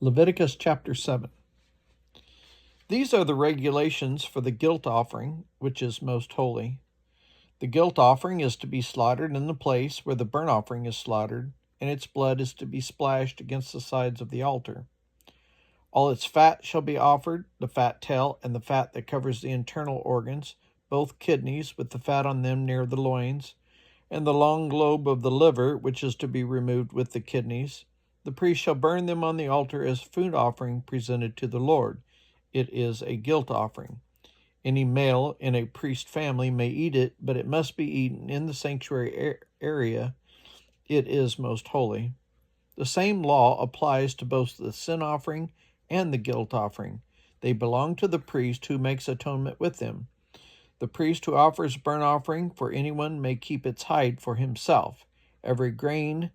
Leviticus chapter 7. These are the regulations for the guilt offering, which is most holy. The guilt offering is to be slaughtered in the place where the burnt offering is slaughtered, and its blood is to be splashed against the sides of the altar. All its fat shall be offered, the fat tail and the fat that covers the internal organs, both kidneys with the fat on them near the loins, and the long lobe of the liver, which is to be removed with the kidneys. The priest shall burn them on the altar as food offering presented to the Lord. It is a guilt offering. Any male in a priest family may eat it, but it must be eaten in the sanctuary area. It is most holy. The same law applies to both the sin offering and the guilt offering. They belong to the priest who makes atonement with them. The priest who offers burnt offering for anyone may keep its hide for himself. Every grain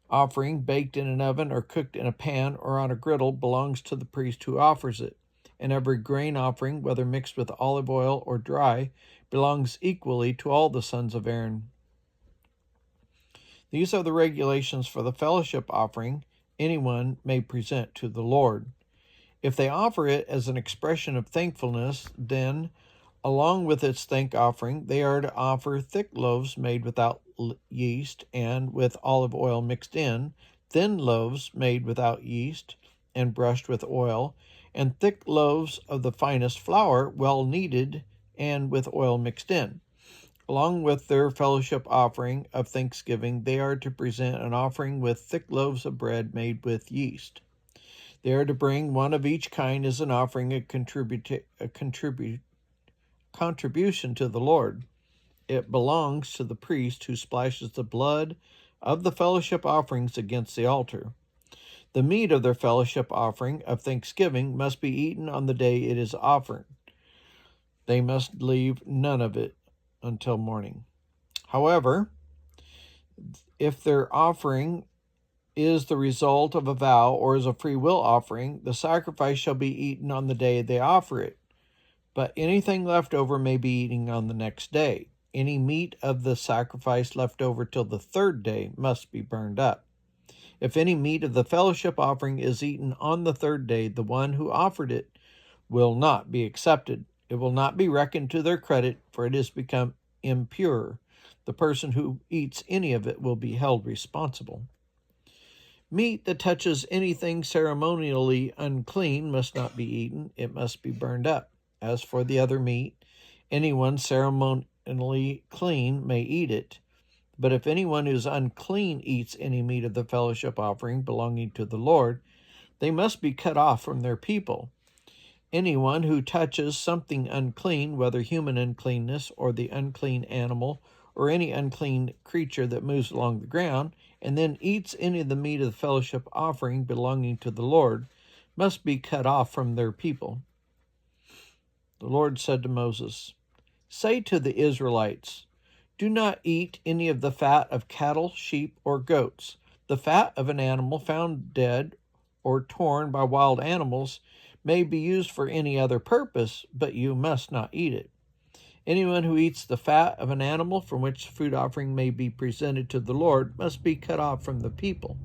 offering baked in an oven or cooked in a pan or on a griddle belongs to the priest who offers it, and every grain offering, whether mixed with olive oil or dry, belongs equally to all the sons of Aaron. These are the regulations for the fellowship offering anyone may present to the Lord. If they offer it as an expression of thankfulness, then, along with its thank offering, they are to offer thick loaves made without yeast and with olive oil mixed in, thin loaves made without yeast and brushed with oil, and thick loaves of the finest flour, well kneaded and with oil mixed in. Along with their fellowship offering of thanksgiving, they are to present an offering with thick loaves of bread made with yeast. They are to bring one of each kind as an offering, a contribution to the Lord. It belongs to the priest who splashes the blood of the fellowship offerings against the altar. The meat of their fellowship offering of thanksgiving must be eaten on the day it is offered. They must leave none of it until morning. However, if their offering is the result of a vow or is a free will offering, the sacrifice shall be eaten on the day they offer it. But anything left over may be eaten on the next day. Any meat of the sacrifice left over till the third day must be burned up. If any meat of the fellowship offering is eaten on the third day, the one who offered it will not be accepted. It will not be reckoned to their credit, for it has become impure. The person who eats any of it will be held responsible. Meat that touches anything ceremonially unclean must not be eaten. It must be burned up. As for the other meat, anyone ceremonially clean may eat it. But if anyone who is unclean eats any meat of the fellowship offering belonging to the Lord, they must be cut off from their people. Anyone who touches something unclean, whether human uncleanness or the unclean animal or any unclean creature that moves along the ground, and then eats any of the meat of the fellowship offering belonging to the Lord, must be cut off from their people. The Lord said to Moses, "Say to the Israelites, do not eat any of the fat of cattle, sheep, or goats. The fat of an animal found dead or torn by wild animals may be used for any other purpose, but you must not eat it. Anyone who eats the fat of an animal from which food offering may be presented to the Lord must be cut off from the people.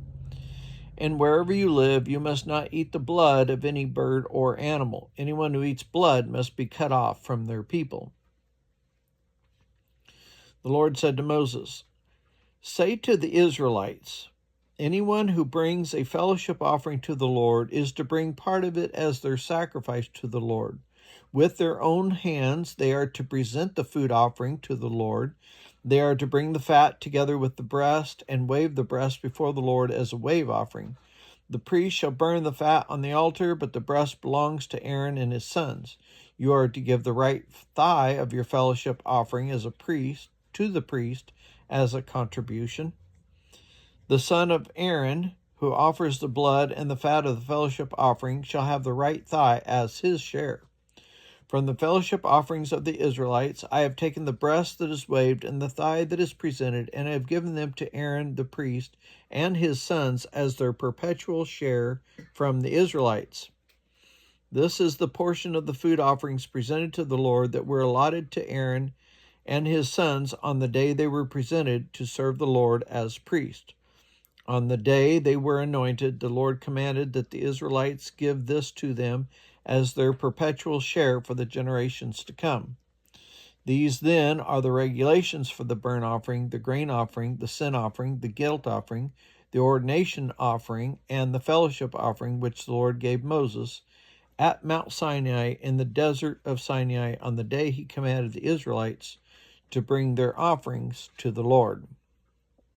And wherever you live, you must not eat the blood of any bird or animal. Anyone who eats blood must be cut off from their people." The Lord said to Moses, "Say to the Israelites, anyone who brings a fellowship offering to the Lord is to bring part of it as their sacrifice to the Lord. With their own hands they are to present the food offering to the Lord. They are to bring the fat together with the breast and wave the breast before the Lord as a wave offering. The priest shall burn the fat on the altar, but the breast belongs to Aaron and his sons. You are to give the right thigh of your fellowship offering as a priest to the priest as a contribution. The son of Aaron, who offers the blood and the fat of the fellowship offering, shall have the right thigh as his share. From the fellowship offerings of the Israelites, I have taken the breast that is waved and the thigh that is presented, and I have given them to Aaron the priest and his sons as their perpetual share from the Israelites. This is the portion of the food offerings presented to the Lord that were allotted to Aaron and his sons on the day they were presented to serve the Lord as priest. On the day they were anointed, the Lord commanded that the Israelites give this to them as their perpetual share for the generations to come. These then are the regulations for the burnt offering, the grain offering, the sin offering, the guilt offering, the ordination offering, and the fellowship offering which the Lord gave Moses at Mount Sinai in the desert of Sinai on the day he commanded the Israelites to bring their offerings to the Lord.